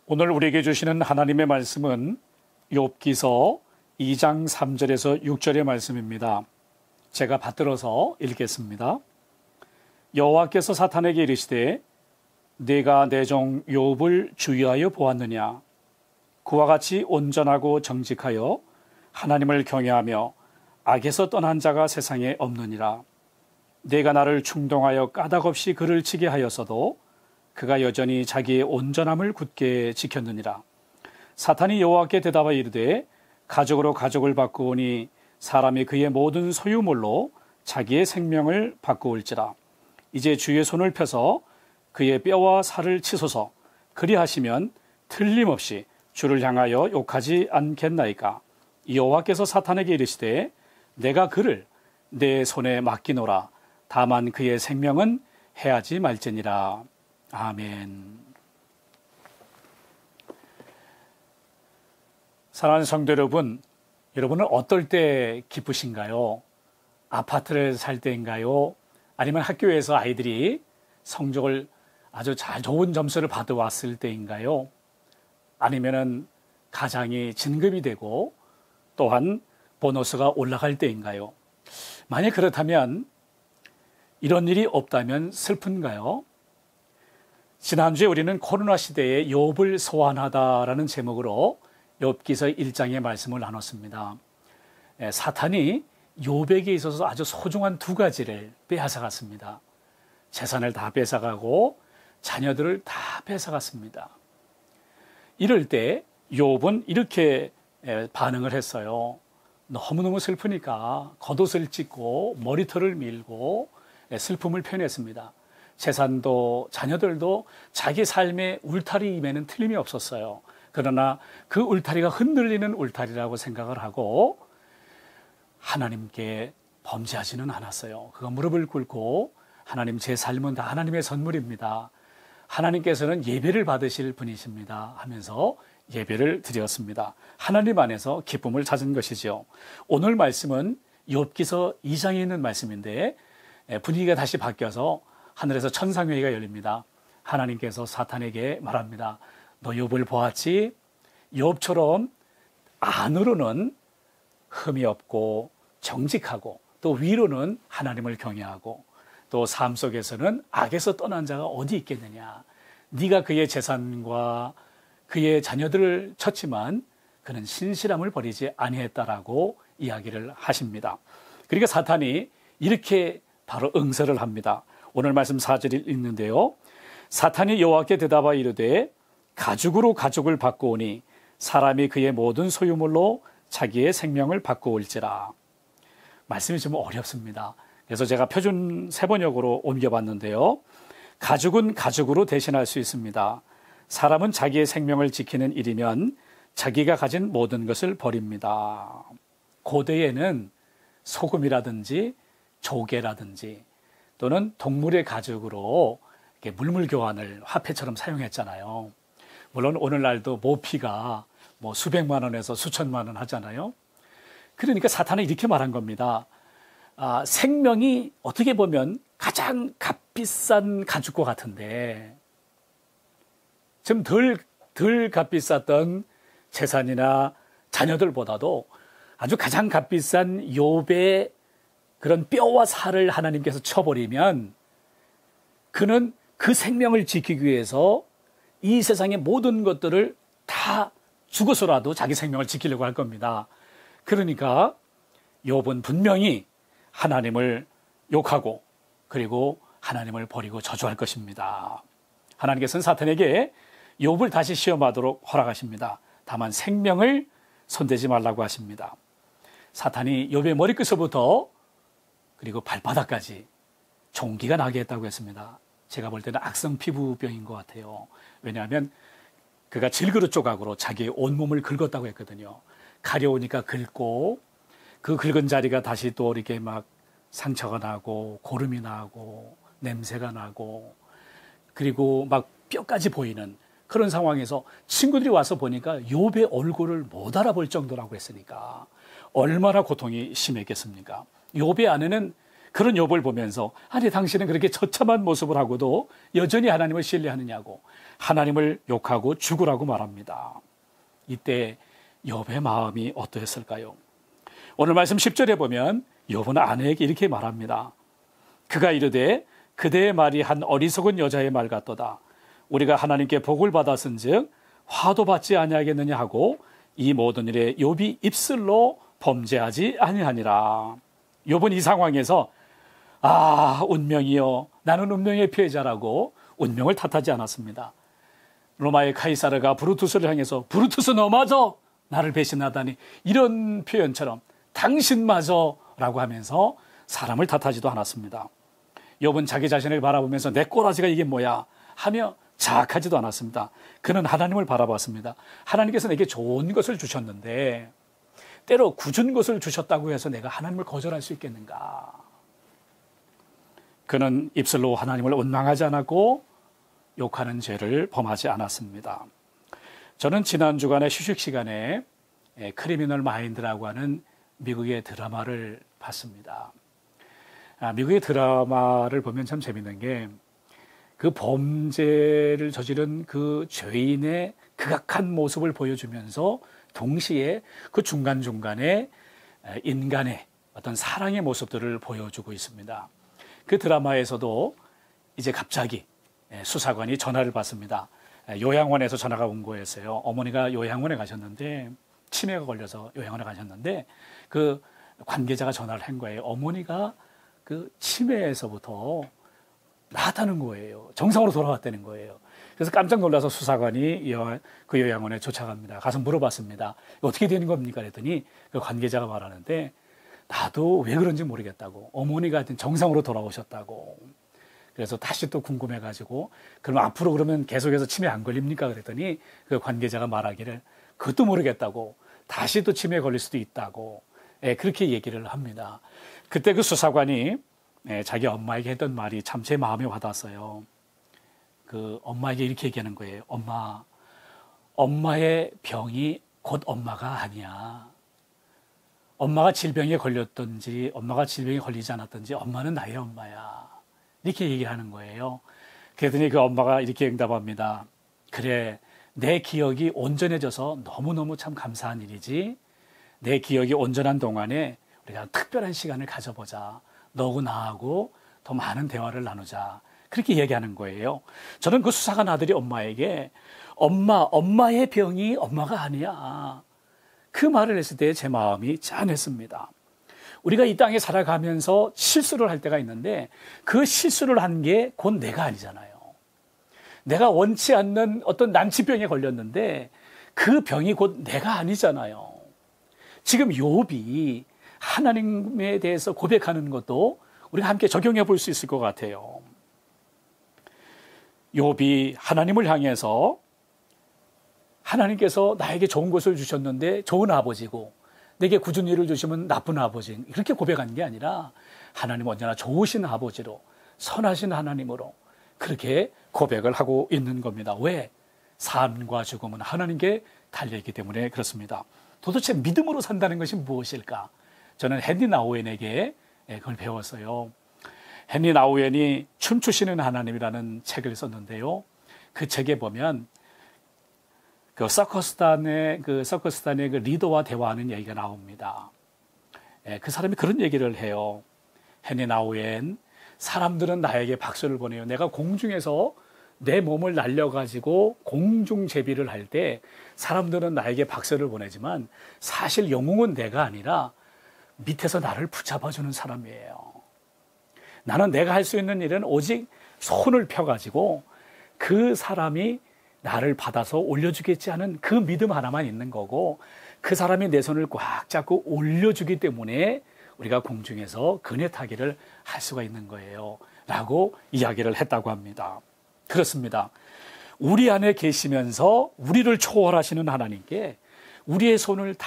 오늘 우리에게 주시는 하나님의 말씀은 욥기서 2장 3절에서 6절의 말씀입니다. 제가 받들어서 읽겠습니다. 여호와께서 사탄에게 이르시되 네가 내 종 욥을 주의하여 보았느냐. 그와 같이 온전하고 정직하여 하나님을 경외하며 악에서 떠난 자가 세상에 없느니라. 네가 나를 충동하여 까닭없이 그를 치게 하였어도 그가 여전히 자기의 온전함을 굳게 지켰느니라. 사탄이 여호와께 대답하여 이르되 가족으로 가족을 바꾸오니 사람이 그의 모든 소유물로 자기의 생명을 바꾸올지라. 이제 주의 손을 펴서 그의 뼈와 살을 치소서. 그리하시면 틀림없이 주를 향하여 욕하지 않겠나이까. 여호와께서 사탄에게 이르시되 내가 그를 내 손에 맡기노라. 다만 그의 생명은 해하지 말지니라. 아멘. 사랑하는 성도 여러분, 여러분은 어떨 때 기쁘신가요? 아파트를 살 때인가요? 아니면 학교에서 아이들이 성적을 아주 좋은 점수를 받아왔을 때인가요? 아니면은 가장이 진급이 되고 또한 보너스가 올라갈 때인가요? 만약 그렇다면 이런 일이 없다면 슬픈가요? 지난주에 우리는 코로나 시대에 욥을 소환하다라는 제목으로 욥기서 1장의 말씀을 나눴습니다. 사탄이 욥에게 있어서 아주 소중한 두 가지를 빼앗아갔습니다. 재산을 다 뺏어가고 자녀들을 다 뺏어갔습니다. 이럴 때 욥은 이렇게 반응을 했어요. 너무너무 슬프니까 겉옷을 찢고 머리털을 밀고 슬픔을 표현했습니다. 재산도 자녀들도 자기 삶의 울타리임에는 틀림이 없었어요. 그러나 그 울타리가 흔들리는 울타리라고 생각을 하고 하나님께 범죄하지는 않았어요. 그가 무릎을 꿇고 하나님, 제 삶은 다 하나님의 선물입니다. 하나님께서는 예배를 받으실 분이십니다 하면서 예배를 드렸습니다. 하나님 안에서 기쁨을 찾은 것이죠. 오늘 말씀은 욥기서 2장에 있는 말씀인데 분위기가 다시 바뀌어서 하늘에서 천상회의가 열립니다. 하나님께서 사탄에게 말합니다. 너 욥을 보았지? 욥처럼 안으로는 흠이 없고 정직하고 또 위로는 하나님을 경외하고 또 삶 속에서는 악에서 떠난 자가 어디 있겠느냐. 네가 그의 재산과 그의 자녀들을 쳤지만 그는 신실함을 버리지 아니했다라고 이야기를 하십니다. 그러니까 사탄이 이렇게 바로 응설을 합니다. 오늘 말씀 4절을 읽는데요. 사탄이 여호와께 대답하여 이르되 가죽으로 가죽을 바꾸오니 사람이 그의 모든 소유물로 자기의 생명을 바꾸올지라. 말씀이 좀 어렵습니다. 그래서 제가 표준 세번역으로 옮겨봤는데요. 가죽은 가죽으로 대신할 수 있습니다. 사람은 자기의 생명을 지키는 일이면 자기가 가진 모든 것을 버립니다. 고대에는 소금이라든지 조개라든지 또는 동물의 가죽으로 이렇게 물물 교환을 화폐처럼 사용했잖아요. 물론 오늘날도 모피가 수백만 원에서 수천만 원 하잖아요. 그러니까 사탄은 이렇게 말한 겁니다. 생명이 어떻게 보면 가장 값비싼 가죽과 같은데 좀 덜 값비쌌던 재산이나 자녀들보다도 아주 가장 값비싼 욥의 그런 뼈와 살을 하나님께서 쳐버리면 그는 그 생명을 지키기 위해서 이 세상의 모든 것들을 다 죽어서라도 자기 생명을 지키려고 할 겁니다. 그러니까 욥은 분명히 하나님을 욕하고 그리고 하나님을 버리고 저주할 것입니다. 하나님께서는 사탄에게 욥을 다시 시험하도록 허락하십니다. 다만 생명을 손대지 말라고 하십니다. 사탄이 욥의 머리끝부터 그리고 발바닥까지 종기가 나게 했다고 했습니다. 제가 볼 때는 악성 피부병인 것 같아요. 왜냐하면 그가 질그릇 조각으로 자기의 온몸을 긁었다고 했거든요. 가려우니까 긁고 그 긁은 자리가 다시 또 이렇게 막 상처가 나고 고름이 나고 냄새가 나고 그리고 막 뼈까지 보이는 그런 상황에서 친구들이 와서 보니까 욥의 얼굴을 못 알아볼 정도라고 했으니까 얼마나 고통이 심했겠습니까? 욥의 아내는 그런 욥을 보면서 아니 당신은 그렇게 처참한 모습을 하고도 여전히 하나님을 신뢰하느냐고 하나님을 욕하고 죽으라고 말합니다. 이때 욥의 마음이 어떠했을까요? 오늘 말씀 10절에 보면 욥은 아내에게 이렇게 말합니다. 그가 이르되 그대의 말이 한 어리석은 여자의 말 같도다. 우리가 하나님께 복을 받았은즉 화도 받지 아니하겠느냐 하고 이 모든 일에 욥이 입술로 범죄하지 아니하니라. 욥은 이 상황에서 운명이여 나는 운명의 피해자라고 운명을 탓하지 않았습니다. 로마의 카이사르가 브루투스를 향해서 브루투스 너마저 나를 배신하다니 이런 표현처럼 당신마저 라고 하면서 사람을 탓하지도 않았습니다. 욥은 자기 자신을 바라보면서 내 꼬라지가 이게 뭐야 하며 자학하지도 않았습니다. 그는 하나님을 바라봤습니다. 하나님께서 내게 좋은 것을 주셨는데 때로 굳은 것을 주셨다고 해서 내가 하나님을 거절할 수 있겠는가? 그는 입술로 하나님을 원망하지 않았고 욕하는 죄를 범하지 않았습니다. 저는 지난 주간에 휴식 시간에 크리미널 마인드라고 하는 미국의 드라마를 봤습니다. 미국의 드라마를 보면 참 재밌는 게 그 범죄를 저지른 그 죄인의 극악한 모습을 보여주면서 동시에 그 중간중간에 인간의 어떤 사랑의 모습들을 보여주고 있습니다. 그 드라마에서도 이제 갑자기 수사관이 전화를 받습니다. 요양원에서 전화가 온 거였어요. 어머니가 요양원에 가셨는데 치매가 걸려서 요양원에 가셨는데 그 관계자가 전화를 한 거예요. 어머니가 그 치매에서부터 나았다는 거예요. 정상으로 돌아왔다는 거예요. 그래서 깜짝 놀라서 수사관이 그 요양원에 쫓아갑니다. 가서 물어봤습니다. 어떻게 되는 겁니까? 그랬더니 그 관계자가 말하는데 나도 왜 그런지 모르겠다고. 어머니가 하여튼 정상으로 돌아오셨다고. 그래서 다시 또 궁금해가지고 그럼 앞으로 그러면 계속해서 치매 안 걸립니까? 그랬더니 그 관계자가 말하기를 그것도 모르겠다고. 다시 또 치매에 걸릴 수도 있다고. 그렇게 얘기를 합니다. 그때 그 수사관이 자기 엄마에게 했던 말이 참 제 마음에 와닿았어요. 그 엄마에게 이렇게 얘기하는 거예요. 엄마의 병이 곧 엄마가 아니야. 엄마가 질병에 걸렸든지 엄마가 질병에 걸리지 않았든지 엄마는 나의 엄마야. 이렇게 얘기를 하는 거예요. 그랬더니 그 엄마가 이렇게 응답합니다. 그래, 내 기억이 온전해져서 너무너무 참 감사한 일이지. 내 기억이 온전한 동안에 우리가 특별한 시간을 가져보자. 너하고 나하고 더 많은 대화를 나누자. 그렇게 얘기하는 거예요. 저는 그 수사관 아들이 엄마에게 엄마의 병이 엄마가 아니야. 그 말을 했을 때 제 마음이 짠했습니다. 우리가 이 땅에 살아가면서 실수를 할 때가 있는데 그 실수를 한 게 곧 내가 아니잖아요. 내가 원치 않는 어떤 난치병에 걸렸는데 그 병이 곧 내가 아니잖아요. 지금 욥이 하나님에 대해서 고백하는 것도 우리가 함께 적용해 볼 수 있을 것 같아요. 욥이 하나님을 향해서 하나님께서 나에게 좋은 것을 주셨는데 좋은 아버지고 내게 굳은 일을 주시면 나쁜 아버지 이렇게 고백한 게 아니라 하나님 언제나 좋으신 아버지로 선하신 하나님으로 그렇게 고백을 하고 있는 겁니다. 왜? 삶과 죽음은 하나님께 달려있기 때문에 그렇습니다. 도대체 믿음으로 산다는 것이 무엇일까? 저는 헨리 나우엔에게 그걸 배웠어요. 헨리 나우엔이 춤추시는 하나님이라는 책을 썼는데요. 그 책에 보면 그 서커스단의 그 리더와 대화하는 얘기가 나옵니다. 그 사람이 그런 얘기를 해요. 헨리 나우엔, 사람들은 나에게 박수를 보내요. 내가 공중에서 내 몸을 날려가지고 공중제비를 할 때 사람들은 나에게 박수를 보내지만 사실 영웅은 내가 아니라 밑에서 나를 붙잡아주는 사람이에요. 나는 내가 할 수 있는 일은 오직 손을 펴가지고 그 사람이 나를 받아서 올려주겠지 하는 그 믿음 하나만 있는 거고 그 사람이 내 손을 꽉 잡고 올려주기 때문에 우리가 공중에서 그네 타기를 할 수가 있는 거예요. 라고 이야기를 했다고 합니다. 그렇습니다. 우리 안에 계시면서 우리를 초월하시는 하나님께 우리의 손을 다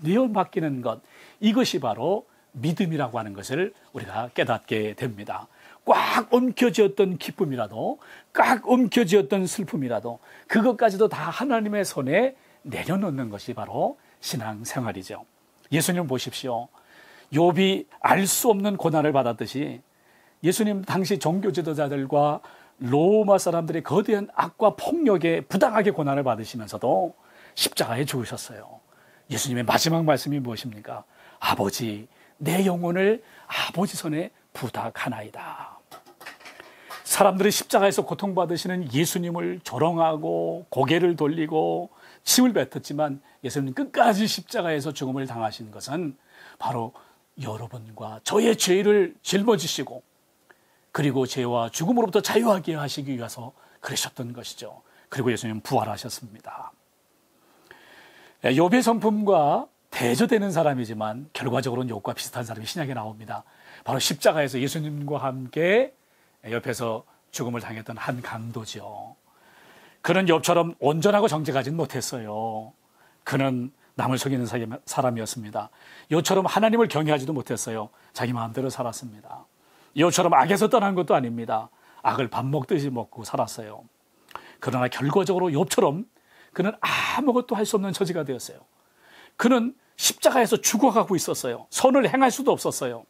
내어 맡기는 것, 이것이 바로 믿음이라고 하는 것을 우리가 깨닫게 됩니다. 꽉 엉켜쥐었던 기쁨이라도, 꽉 엉켜쥐었던 슬픔이라도 그것까지도 다 하나님의 손에 내려놓는 것이 바로 신앙생활이죠. 예수님 보십시오. 욥이 알 수 없는 고난을 받았듯이 예수님 당시 종교 지도자들과 로마 사람들의 거대한 악과 폭력에 부당하게 고난을 받으시면서도 십자가에 죽으셨어요. 예수님의 마지막 말씀이 무엇입니까? 아버지, 내 영혼을 아버지 손에 부탁하나이다. 사람들이 십자가에서 고통받으시는 예수님을 조롱하고 고개를 돌리고 침을 뱉었지만 예수님 끝까지 십자가에서 죽음을 당하신 것은 바로 여러분과 저의 죄를 짊어지시고 그리고 죄와 죽음으로부터 자유하게 하시기 위해서 그러셨던 것이죠. 그리고 예수님은 부활하셨습니다. 욥의 성품과 대조되는 사람이지만 결과적으로는 욥과 비슷한 사람이 신약에 나옵니다. 바로 십자가에서 예수님과 함께 옆에서 죽음을 당했던 한 강도죠. 그는 욥처럼 온전하고 정직하지는 못했어요. 그는 남을 속이는 사람이었습니다. 욥처럼 하나님을 경외하지도 못했어요. 자기 마음대로 살았습니다. 욥처럼 악에서 떠난 것도 아닙니다. 악을 밥 먹듯이 먹고 살았어요. 그러나 결과적으로 욥처럼 그는 아무것도 할 수 없는 처지가 되었어요. 그는 십자가에서 죽어가고 있었어요. 선을 행할 수도 없었어요.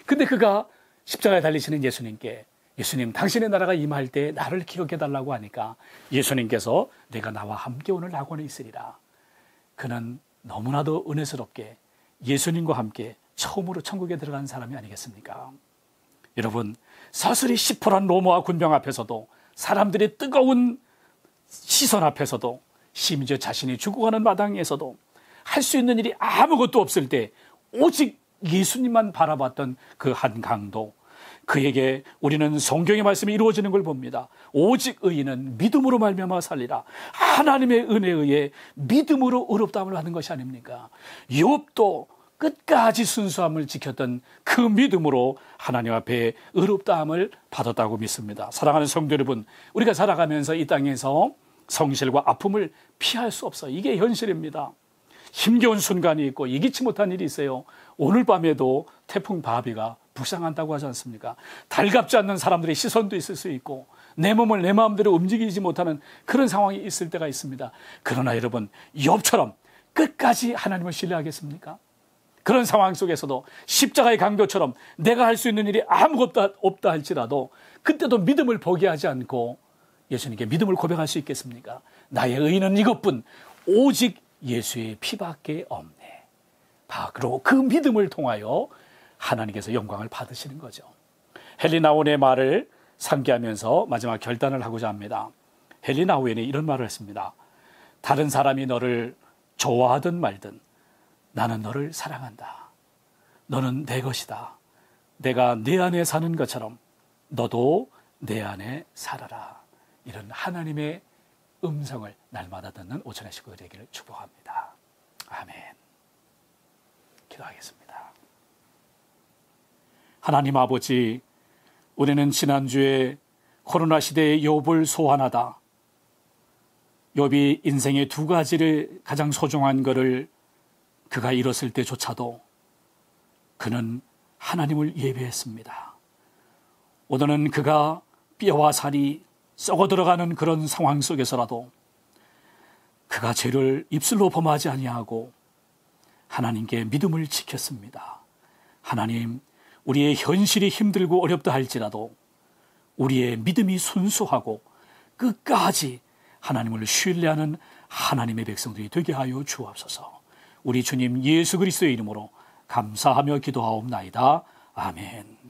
근데 그가 십자가에 달리시는 예수님께 예수님, 당신의 나라가 임할 때 나를 기억해달라고 하니까 예수님께서 내가 나와 함께 오늘 낙원에 있으리라. 그는 너무나도 은혜스럽게 예수님과 함께 처음으로 천국에 들어간 사람이 아니겠습니까? 여러분, 서슬이 시퍼런 로마 군병 앞에서도 사람들의 뜨거운 시선 앞에서도 심지어 자신이 죽어가는 마당에서도 할 수 있는 일이 아무것도 없을 때 오직 예수님만 바라봤던 그 한 강도, 그에게 우리는 성경의 말씀이 이루어지는 걸 봅니다. 오직 의인은 믿음으로 말미암아 살리라. 하나님의 은혜에 의해 믿음으로 의롭다함을 받는 것이 아닙니까? 욥도 끝까지 순수함을 지켰던 그 믿음으로 하나님 앞에 의롭다함을 받았다고 믿습니다. 사랑하는 성도 여러분, 우리가 살아가면서 이 땅에서 성실과 아픔을 피할 수 없어요. 이게 현실입니다. 힘겨운 순간이 있고 예기치 못한 일이 있어요. 오늘 밤에도 태풍 바비가 북상한다고 하지 않습니까? 달갑지 않는 사람들의 시선도 있을 수 있고 내 몸을 내 마음대로 움직이지 못하는 그런 상황이 있을 때가 있습니다. 그러나 여러분, 욥처럼 끝까지 하나님을 신뢰하겠습니까? 그런 상황 속에서도 십자가의 강도처럼 내가 할 수 있는 일이 아무것도 없다 할지라도 그때도 믿음을 포기하지 않고 예수님께 믿음을 고백할 수 있겠습니까? 나의 의의는 이것뿐 오직 예수의 피밖에 없네. 바로 그 믿음을 통하여 하나님께서 영광을 받으시는 거죠. 헨리 나우엔의 말을 상기하면서 마지막 결단을 하고자 합니다. 헨리 나우엔이 이런 말을 했습니다. 다른 사람이 너를 좋아하든 말든 나는 너를 사랑한다. 너는 내 것이다. 내가 내 안에 사는 것처럼 너도 내 안에 살아라. 이런 하나님의 음성을 날마다 듣는 오천의 식구들 되기를 축복합니다. 아멘. 기도하겠습니다. 하나님 아버지, 우리는 지난주에 코로나 시대의 욥을 소환하다 욥이 인생의 두 가지를 가장 소중한 것을 그가 잃었을 때조차도 그는 하나님을 예배했습니다. 오늘은 그가 뼈와 살이 썩어 들어가는 그런 상황 속에서라도 그가 죄를 입술로 범하지 아니하고 하나님께 믿음을 지켰습니다. 하나님, 우리의 현실이 힘들고 어렵다 할지라도 우리의 믿음이 순수하고 끝까지 하나님을 신뢰하는 하나님의 백성들이 되게 하여 주옵소서. 우리 주님 예수 그리스도의 이름으로 감사하며 기도하옵나이다. 아멘.